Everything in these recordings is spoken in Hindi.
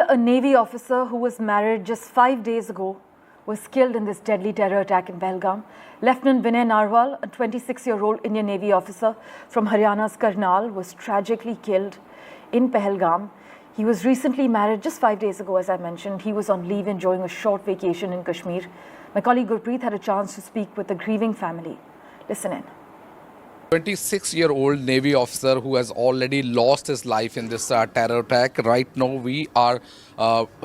Well, a Navy officer who was married just 5 days ago was killed in this deadly terror attack in Pahalgam. Lieutenant Vinay Narwal, a 26-year-old Indian Navy officer from Haryana's Karnal, was tragically killed in Pahalgam. He was recently married just 5 days ago, as I mentioned. He was on leave enjoying a short vacation in Kashmir. My colleague Gurpreet had a chance to speak with the grieving family. Listen in. 26-year-old Navy officer who has already lost his life in this terror attack. Right now we are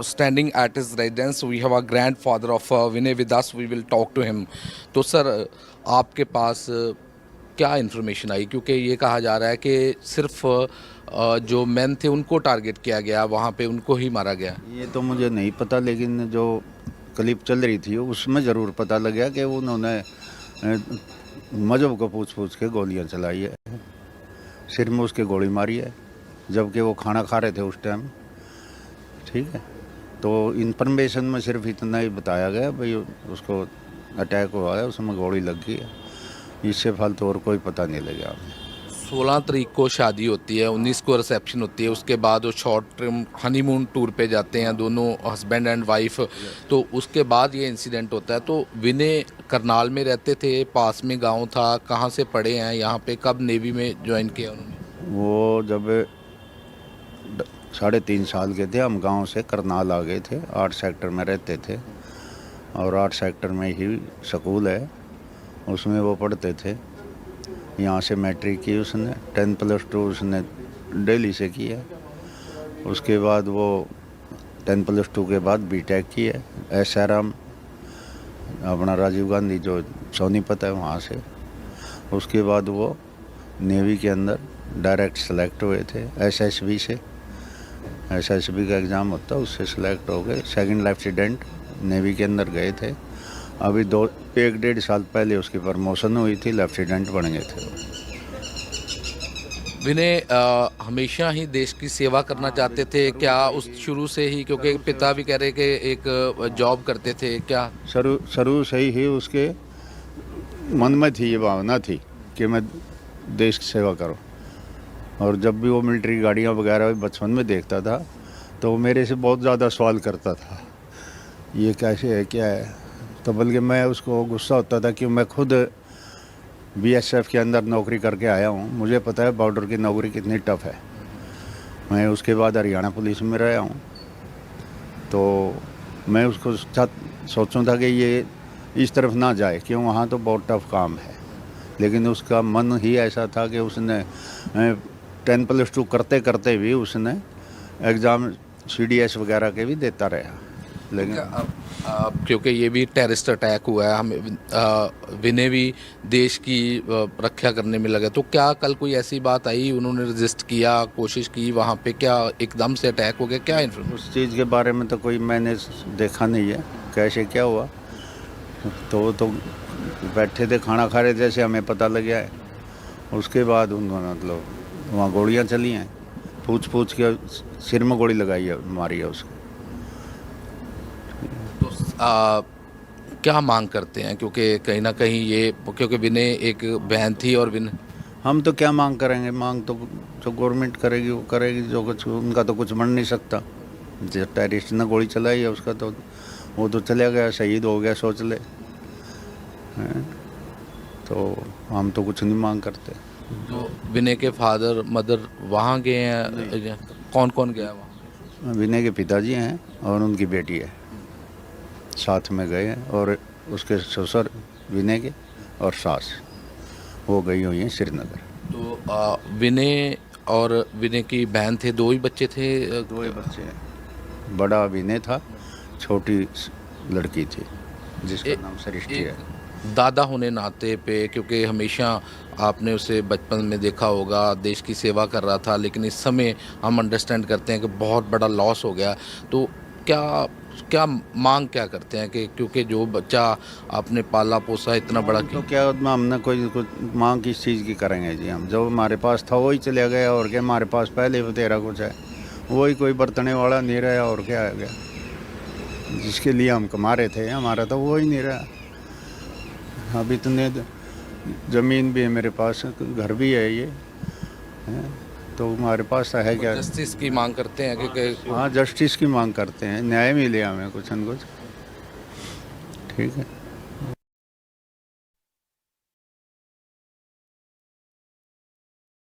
standing at his residence. We have a grandfather of Vinay with us. We will talk to him. तो सर आपके पास क्या इन्फॉर्मेशन आई, क्योंकि ये कहा जा रहा है कि सिर्फ जो मैन थे उनको टारगेट किया गया, वहाँ पे उनको ही मारा गया। ये तो मुझे नहीं पता, लेकिन जो क्लिप चल रही थी उसमें ज़रूर पता लग गया कि उन्होंने मजहब को पूछ के गोलियां चलाई है, सिर में उसके गोली मारी है, जबकि वो खाना खा रहे थे उस टाइम। ठीक है, तो इन्फॉर्मेशन में सिर्फ इतना ही बताया गया भाई उसको अटैक हुआ है, उसमें गोली लग गई है। इससे फालतू और कोई पता नहीं लगा। 16 तारीख को शादी होती है, 19 को रिसेप्शन होती है, उसके बाद वो शॉर्ट टर्म हनीमून टूर पे जाते हैं दोनों हस्बैंड एंड वाइफ। तो उसके बाद ये इंसिडेंट होता है। तो विनय करनाल में रहते थे, पास में गांव था, कहाँ से पढ़े हैं यहाँ पे, कब नेवी में ज्वाइन किया उन्होंने? वो जब 3.5 साल के थे हम गांव से करनाल आ गए थे। 8 सेक्टर में रहते थे और 8 सेक्टर में ही स्कूल है, उसमें वो पढ़ते थे। यहाँ से मैट्रिक की उसने, 10+2 उसने दिल्ली से की है। उसके बाद वो 10+2 के बाद बीटेक की है SRM, अपना राजीव गांधी जो सोनीपत है वहाँ से। उसके बाद वो नेवी के अंदर डायरेक्ट सेलेक्ट हुए थे SSB से। SSB का एग्ज़ाम होता है, उससे सेलेक्ट हो गए, सेकंड लेफ्टिनेंट नेवी के अंदर गए थे। अभी 1-1.5 साल पहले उसकी प्रमोशन हुई थी, लेफ्टिनेंट बन गए थे। विनय हमेशा ही देश की सेवा करना चाहते थे क्या, उस शुरू से ही? क्योंकि पिता भी कह रहे कि एक जॉब करते थे क्या? शुरू से ही उसके मन में थी, ये भावना थी कि मैं देश की सेवा करूं। और जब भी वो मिलिट्री गाड़ियां वगैरह बचपन में देखता था तो वो मेरे से बहुत ज़्यादा सवाल करता था, ये कैसे है, क्या है। तो बल्कि मैं उसको गुस्सा होता था कि मैं खुद BSF के अंदर नौकरी करके आया हूँ, मुझे पता है बॉर्डर की नौकरी कितनी टफ है। मैं उसके बाद हरियाणा पुलिस में रहा हूँ, तो मैं उसको सोचूं था कि ये इस तरफ ना जाए, क्यों वहाँ तो बहुत टफ काम है। लेकिन उसका मन ही ऐसा था कि उसने 10+2 करते करते भी उसने एग्ज़ाम CDS वगैरह के भी देता रहा। लेकिन क्योंकि ये भी टेररिस्ट अटैक हुआ है, हमें विनय भी देश की रक्षा करने में लगे, तो क्या कल कोई ऐसी बात आई, उन्होंने रजिस्ट किया, कोशिश की वहाँ पे, क्या एकदम से अटैक हो गया, क्या इन्फॉर्मेशन? उस चीज़ के बारे में तो कोई मैंने देखा नहीं है कैसे क्या हुआ। तो बैठे थे, खाना खा रहे थे, जैसे हमें पता लग गया है। उसके बाद उन्होंने मतलब वहाँ गोलियाँ चली हैं, पूछ के सिर में गोली लगाई है, मारी है उसको। क्या मांग करते हैं, क्योंकि कहीं ना कहीं ये, क्योंकि विनय एक बहन थी और विनय, हम तो क्या मांग करेंगे, मांग तो जो गवर्नमेंट करेगी वो करेगी, जो कुछ उनका तो कुछ बन नहीं सकता। जो टेररिस्ट ने गोली चलाई है उसका तो वो तो चला गया, शहीद हो गया, सोच ले। तो हम तो कुछ नहीं मांग करते। तो विनय के फादर मदर वहाँ गए हैं? कौन कौन गया वहाँ? विनय के पिताजी हैं और उनकी बेटी है, साथ में गए हैं। और उसके ससुर विनय के और सास वो गई हुई हैं श्रीनगर। तो विनय और विनय की बहन थे, 2 ही बच्चे थे? 2 ही बच्चे हैं, बड़ा विनय था, छोटी लड़की थी जिसका नाम सृष्टि है। दादा होने नाते पे, क्योंकि हमेशा आपने उसे बचपन में देखा होगा, देश की सेवा कर रहा था, लेकिन इस समय हम अंडरस्टैंड करते हैं कि बहुत बड़ा लॉस हो गया। तो क्या मांग क्या करते हैं कि, क्योंकि जो बच्चा आपने पाला पोसा इतना बड़ा, तो क्या हमने कोई मांग किस चीज़ की करेंगे जी? हम जो हमारे पास था वही चले गया, और क्या हमारे पास पहले तेरा कुछ है, वही कोई बरतने वाला नहीं रहा, और क्या आ गया। जिसके लिए हम कमा रहे थे हमारा तो वो ही नहीं रहा। अब इतने ज़मीन भी है मेरे पास, घर भी है, ये तो हमारे पास है क्या। जस्टिस की मांग करते हैं कि हाँ, जस्टिस की मांग करते हैं, न्याय मिले हमें कुछ न कुछ। ठीक है।